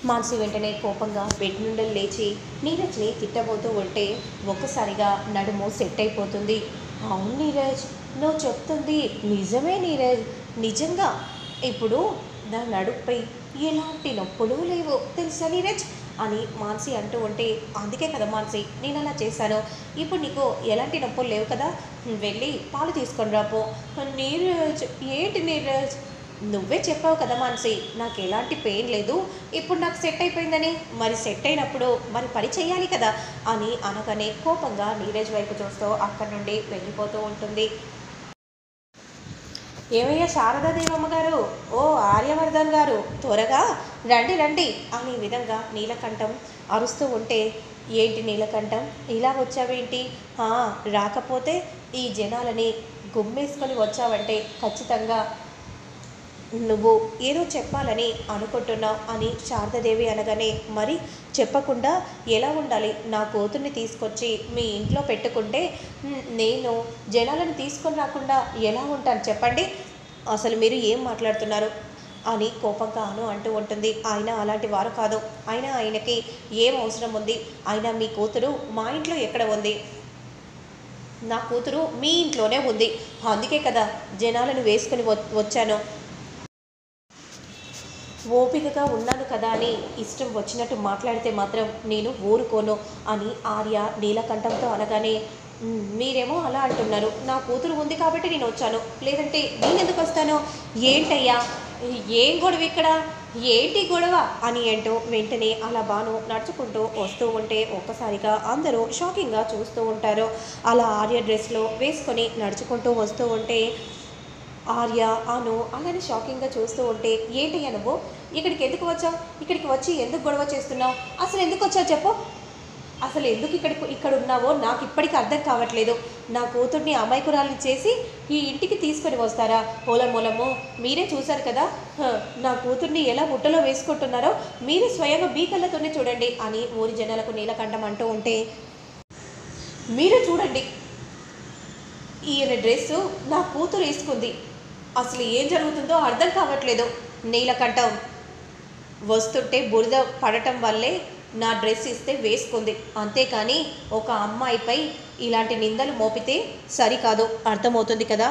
మానసి వెంటనే కోపంగా బెడ్ నుండి లేచి నీరజ్ని తిట్టబోతూ ఉంటే ఒక్కసారిగా నడుము సెట్ అయిపోతుంది. అవును నీరజ్, నువ్వు చెప్తుంది నిజమే నీరజ్. నిజంగా ఇప్పుడు నా నడుపై ఎలాంటి నొప్పులు లేవు తెలుసా నీరజ్ అని మానసి అంటూ ఉంటే, అందుకే కదా మానసి నేను అలా చేశాను. ఇప్పుడు నీకు ఎలాంటి నొప్పులు లేవు కదా, వెళ్ళి పాలు తీసుకొని రాపో. నీరజ్ ఏంటి నీరజ్, నువ్వే చెప్పావు కదా మానసి నాకు ఎలాంటి పెయిన్ లేదు, ఇప్పుడు నాకు సెట్ అయిపోయిందని. మరి సెట్ అయినప్పుడు మరి పని చేయాలి కదా అని అనగానే కోపంగా నీరజ్ వైపు చూస్తూ అక్కడి నుండి వెళ్ళిపోతూ ఉంటుంది. ఏమయ్యా శారదాదేవమ్మ గారు, ఓ ఆర్యవర్ధన్ గారు, త్వరగా రండి రండి అనే విధంగా నీలకంఠం అరుస్తూ ఉంటే, ఏంటి నీలకంఠం ఇలా వచ్చావేంటి? రాకపోతే ఈ జనాలని గుమ్మేసుకొని వచ్చావంటే ఖచ్చితంగా నువ్వు ఏదో చెప్పాలని అనుకుంటున్నావు అని శారదాదేవి అనగానే, మరి చెప్పకుండా ఎలా ఉండాలి? నా కూతుర్ని తీసుకొచ్చి మీ ఇంట్లో పెట్టుకుంటే నేను జనాలను తీసుకొని రాకుండా ఎలా ఉంటాను చెప్పండి? అసలు మీరు ఏం మాట్లాడుతున్నారు అని కోపంగా అంటూ ఉంటుంది. ఆయన అలాంటి వారు కాదు. ఆయనకి ఏం అవసరం ఉంది? అయినా మీ కూతురు మా ఇంట్లో ఎక్కడ ఉంది? నా కూతురు మీ ఇంట్లోనే ఉంది. అందుకే కదా జనాలను వేసుకుని వచ్చాను. ఓపికగా ఉన్నాను కదా అని ఇష్టం వచ్చినట్టు మాట్లాడితే మాత్రం నేను ఊరుకోను అని ఆర్య నీలకంఠంతో అనగానే, మీరేమో అలా అంటున్నారు, నా కూతురు ఉంది కాబట్టి నేను వచ్చాను, లేదంటే నేను ఎందుకు వస్తాను? ఏంటయ్యా ఏం గొడవ ఇక్కడ, ఏంటి గొడవ అని ఏంటో వెంటనే అలా బాను నడుచుకుంటూ వస్తూ ఉంటే ఒక్కసారిగా అందరూ షాకింగ్గా చూస్తూ ఉంటారు. అలా ఆర్య డ్రెస్లో వేసుకొని నడుచుకుంటూ వస్తూ ఉంటే ఆర్య అలానే షాకింగ్గా చూస్తూ ఉంటే, ఏంటయ్యా నువ్వు ఇక్కడికి ఎందుకు వచ్చావు? ఇక్కడికి వచ్చి ఎందుకు గొడవ చేస్తున్నావు? అసలు ఎందుకు వచ్చావు చెప్పు. అసలు ఎందుకు ఇక్కడ ఉన్నావో నాకు ఇప్పటికీ అర్థం కావట్లేదు. నా కూతుర్ని అమాయకురాలిని చేసి ఈ ఇంటికి తీసుకొని వస్తారా? మూలము మీరే చూశారు కదా నా కూతుర్ని ఎలా బుట్టలో వేసుకుంటున్నారో, మీరే స్వయంగా మీ కళ్ళతోనే చూడండి అని ఊరి జనాలకు నీలకంఠం అంటూ ఉంటే, మీరు చూడండి ఈయన డ్రెస్సు నా కూతురు వేసుకుంది, అసలు ఏం జరుగుతుందో అర్థం కావట్లేదు. నీలకంఠం వస్తుంటే బురద పడటం వల్లే నా డ్రెస్ ఇస్తే వేసుకుంది, అంతేకాని ఒక అమ్మాయిపై ఇలాంటి నిందలు మోపితే సరికాదు, అర్థమవుతుంది కదా.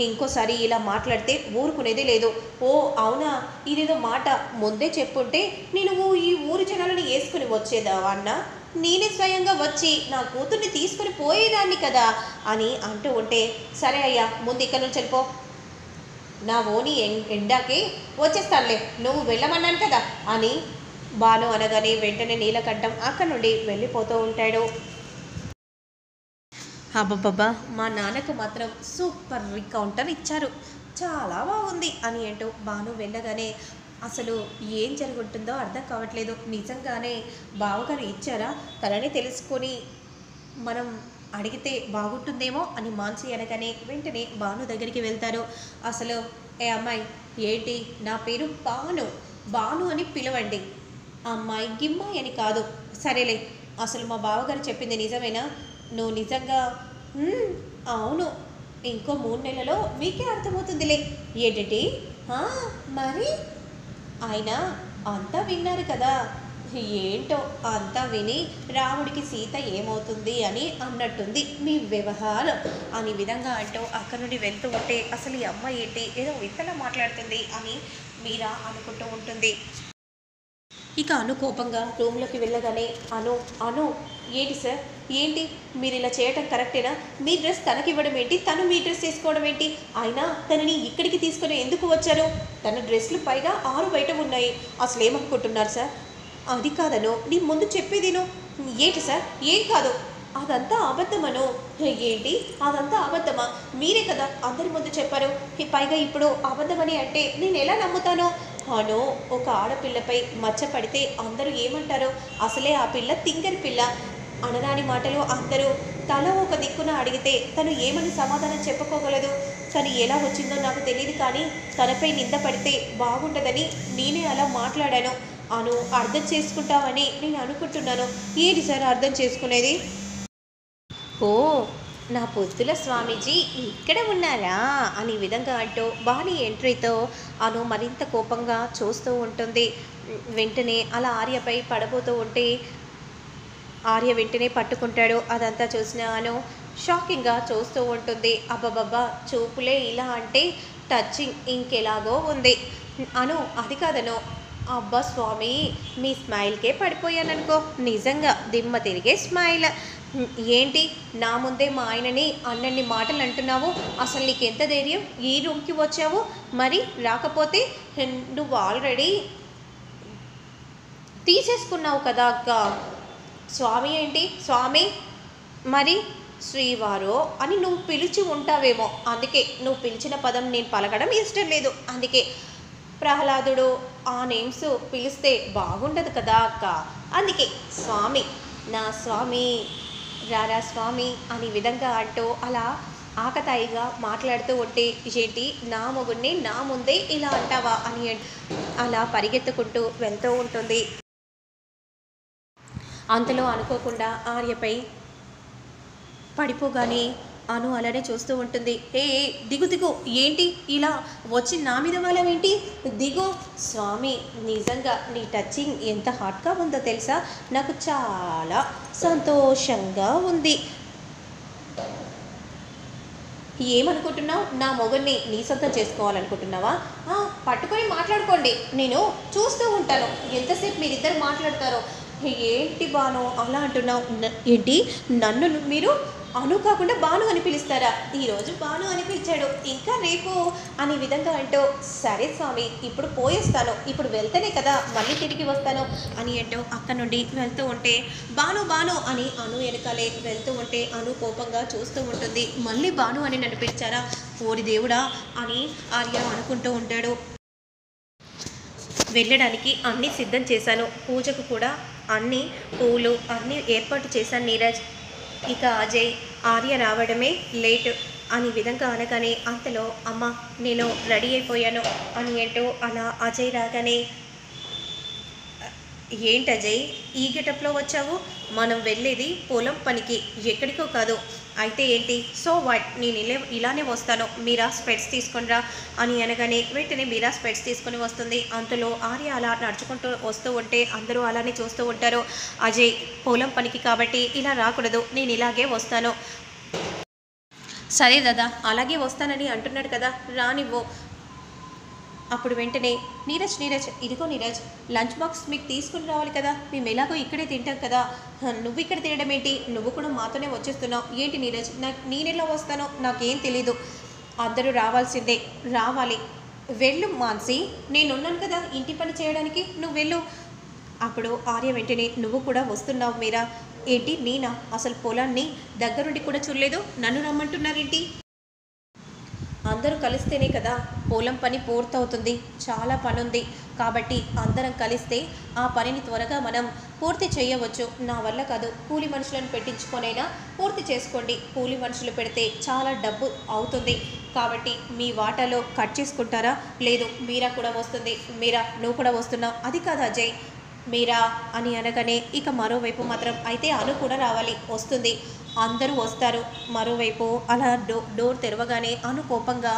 ఇంకోసారి ఇలా మాట్లాడితే ఊరుకునేది లేదు. ఓ అవునా, ఇదేదో మాట ముందే చెప్పుంటే నేను ఈ ఊరి జనాలను వేసుకుని వచ్చేదావన్నా, నేనే స్వయంగా వచ్చి నా కూతుర్ని తీసుకుని పోయేదాన్ని కదా అని అంటూ ఉంటే, సరే అయ్యా ముందు ఇక్కడ నుంచి వెళ్ళిపో, నా ఓని ఎండాకే వచ్చేస్తానులే, నువ్వు వెళ్ళమన్నాను కదా అని బాను అనగానే వెంటనే నీలకంఠం అక్కడి నుండి వెళ్ళిపోతూ ఉంటాడు. అబ్బబ్బబ్బా, మా నాన్నకు మాత్రం సూపర్ కౌంటర్ ఇచ్చారు, చాలా బాగుంది అని అంటూ బాను వెళ్ళగానే అసలు ఏం జరుగుతుందో అర్థం కావట్లేదు. నిజంగానే బావగారు ఇచ్చారా? తనని తెలుసుకొని మనం అడిగితే బాగుంటుందేమో అని మానసి అనగానే వెంటనే బాను దగ్గరికి వెళ్తారు. అసలు ఏ అమ్మాయి ఏంటి, నా పేరు బాను, బాను అని పిలవండి, అమ్మాయి గిమ్మాయి అని కాదు. సరేలే, అసలు మా బావగారు చెప్పింది నిజమేనా? నువ్వు నిజంగా అవును, ఇంకో 3 నెలల్లో మీకే అర్థమవుతుందిలే. ఏంటి మరి ఆయన అంతా విన్నారు కదా, ఏంటో అంతా విని రాముడికి సీత ఏమవుతుంది అని అన్నట్టుంది మీ వ్యవహారం అని విధంగా అంటూ అక్కడి నుండి వెళ్తూ ఉంటే, అసలు ఈ అమ్మాయి ఏంటి ఏదో వింతలా మాట్లాడుతుంది అని మీరా అనుకుంటూ ఉంటుంది. ఇక కోపంగా రూమ్లోకి వెళ్ళగానే అను ఏంటి సార్, ఏంటి మీరు ఇలా చేయటం కరెక్టేనా? మీ డ్రెస్ తనకి ఇవ్వడం ఏంటి, తను మీ డ్రెస్ వేసుకోవడం ఏంటి? అయినా తనని ఇక్కడికి తీసుకొని ఎందుకు వచ్చారు? తన డ్రెస్లు పైగా 6 బయట ఉన్నాయి. అసలు ఏమనుకుంటున్నారు సార్? అది కాదను, నీ ముందు చెప్పేదేను. ఏంటి సార్, ఏం కాదు, అదంతా అబద్ధమను. ఏంటి అదంతా అబద్ధమా? మీరే కదా అందరి ముందు చెప్పారు, పైగా ఇప్పుడు అబద్ధమని అంటే నేను ఎలా నమ్ముతాను? ఒక ఆడపిల్లపై మచ్చ పడితే అందరూ ఏమంటారు? అసలే ఆ పిల్ల తింగరి పిల్ల అనరాని మాటలు అందరూ తల ఒక దిక్కున అడిగితే తను ఏమని సమాధానం చెప్పుకోగలదు? తను ఎలా వచ్చిందో నాకు తెలియదు, కానీ తనపై నింద పడితే బాగుండదని నేనే అలా మాట్లాడాను. అర్థం చేసుకుంటామని నేను అనుకుంటున్నాను. ఏంటి సార్ అర్థం చేసుకునేది? ఓ, నా పొత్తుల స్వామీజీ ఇక్కడ ఉన్నారా అని విధంగా అంటూ బాని ఎంట్రీతో మరింత కోపంగా చూస్తూ ఉంటుంది. వెంటనే అలా ఆర్యపై పడబోతూ ఉంటే ఆర్య వెంటనే పట్టుకుంటాడు. అదంతా చూసిన అను షాకింగ్గా చూస్తూ ఉంటుంది. అబ్బబ్బబ్బా, చూపులే ఇలా అంటే టచింగ్ ఇంకెలాగో ఉంది. అను అది కాదను. అబ్బా స్వామి, మీ స్మైల్కే పడిపోయాననుకో. నిజంగా దిమ్మ తిరిగే స్మైల్. ఏంటి నా ముందే మా ఆయనని అన్నన్ని మాటలు అంటున్నావు? అసలు నీకెంత ధైర్యం ఈ రూమ్కి వచ్చావు? మరి రాకపోతే నువ్వు ఆల్రెడీ తీసేసుకున్నావు కదా అక్క. స్వామి ఏంటి స్వామి? మరి శ్రీవారు అని నువ్వు పిలిచి ఉంటావేమో, అందుకే నువ్వు పిలిచిన పదం నేను పలకడం ఇష్టం లేదు. అందుకే ప్రహ్లాదుడు ఆ నేమ్స్ పిలిస్తే బాగుండదు కదా అక్క. అందుకే స్వామి, నా స్వామి, రారా స్వామి అని విధంగా అంటూ అలా ఆకతాయిగా మాట్లాడుతూ ఉంటే, ఏంటి నా మొగుడిని నా ముందే ఇలా అంటావా అని అలా పరిగెత్తుకుంటూ వెళ్తూ ఉంటుంది. అంతలో అనుకోకుండా ఆర్యపై పడిపోగానే అను అలానే చూస్తూ ఉంటుంది. ఏ దిగు దిగు, ఏంటి ఇలా వచ్చి నా మీద వాళ్ళేంటి? దిగు. స్వామి, నిజంగా నీ టచింగ్ ఎంత హాట్గా ఉందో తెలుసా? నాకు చాలా సంతోషంగా ఉంది. ఏమనుకుంటున్నావు? నా మొగుడిని నీ సొంతం చేసుకోవాలనుకుంటున్నావా? పట్టుకొని మాట్లాడుకోండి, నేను చూస్తూ ఉంటాను ఎంతసేపు మీరిద్దరు మాట్లాడతారో. ఏంటి బాను అలా అంటున్నావు? ఏంటి నన్ను మీరు అను కాకుండా బాను అని పిలుస్తారా? ఈరోజు బాను అని పిలిచాడు, ఇంకా రేపు అనే విధంగా అంటూ, సరే స్వామి ఇప్పుడు పోయేస్తాను, ఇప్పుడు వెళ్తేనే కదా మళ్ళీ తిరిగి వస్తాను అని అంటూ అక్కడ నుండి వెళ్తూ ఉంటే, బాను బాను అని అను వెనకాలే వెళ్తూ ఉంటే అను కోపంగా చూస్తూ ఉంటుంది. మళ్ళీ బాను అని నన్ను పిలిచారా? ఓరి దేవుడా అని ఆర్య అనుకుంటూ ఉంటాడు. వెళ్ళడానికి అన్నీ సిద్ధం చేశాను, పూజకు కూడా అన్ని పూలు అన్నీ ఏర్పాటు చేశాను నీరజ్. ఇక అజయ్ ఆర్య రావడమే లేట్ అని విధంగా అనగానే, అంతలో అమ్మ నేను రెడీ అయిపోయాను అని అంటూ అలా అజయ్ రాగానే, ఏంటి అజయ్ ఈ గెటప్లో వచ్చావు? మనం వెళ్ళేది పొలం పనికి, ఎక్కడికో కాదు. అయితే ఏంటి? సో వాట్, నేను ఇలానే వస్తాను, మీరా స్పెట్స్ తీసుకొనిరా అని అనగానే వెంటనే మీరా స్పెట్స్ తీసుకొని వస్తుంది. అంతలో ఆర్య అలా నడుచుకుంటూ వస్తూ ఉంటే అందరూ అలానే చూస్తూ ఉంటారు. అజయ్ పొలం పనికి కాబట్టి ఇలా రాకూడదు, నేను ఇలాగే వస్తాను. సరే దాదా అలాగే వస్తానని అంటున్నాడు కదా, రానివ్వు. అప్పుడు వెంటనే నీరజ్ ఇదిగో నీరజ్, లంచ్ బాక్స్ మీకు తీసుకుని రావాలి కదా, మేము ఎలాగో ఇక్కడే తింటాం కదా, నువ్వు ఇక్కడ తినడం ఏంటి? నువ్వు కూడా మాతోనే వచ్చేస్తున్నావు ఏంటి నీరజ్? నేనెలా వస్తానో నాకేం తెలీదు. అందరూ రావాల్సిందే, రావాలి. వెళ్ళు మాన్సి, నేనున్నాను కదా ఇంటి పని చేయడానికి, నువ్వు వెళ్ళు. అప్పుడు ఆర్య వెంటనే, నువ్వు కూడా వస్తున్నావు మీరా? ఏంటి నేనా? అసలు పొలాన్ని దగ్గరుండి కూడా చూడలేదు, నన్ను రమ్మంటున్నారేంటి? అందరూ కలిస్తేనే కదా పొలం పని పూర్తవుతుంది, చాలా పని ఉంది కాబట్టి అందరం కలిస్తే ఆ పనిని త్వరగా మనం పూర్తి చేయవచ్చు. నా వల్ల కాదు, కూలి మనుషులను పెట్టించుకొనైనా పూర్తి చేసుకోండి. కూలి మనుషులు పెడితే చాలా డబ్బు అవుతుంది కాబట్టి మీ వాటాలో కట్ చేసుకుంటారా? లేదు, మీరా కూడా వస్తుంది. మీరా నువ్వు కూడా వస్తున్నావు. అది కాదు అజయ్, మీరా అని అనగానే ఇక మరోవైపు మాత్రం అయితే అను కూడా రావాలి, వస్తుంది, అందరూ వస్తారు. మరోవైపు అలా డోర్ తెరవగానే అను కోపంగా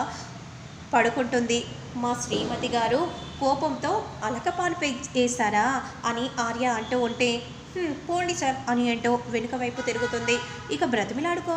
పడుకుంటుంది. మా శ్రీమతి గారు కోపంతో అలకపాలు వేశారా అని ఆర్య అంటూ ఉంటే, పోండి సార్ అని అంటూ వెనుక వైపు తిరుగుతుంది. ఇక బ్రతిమిలాడుకో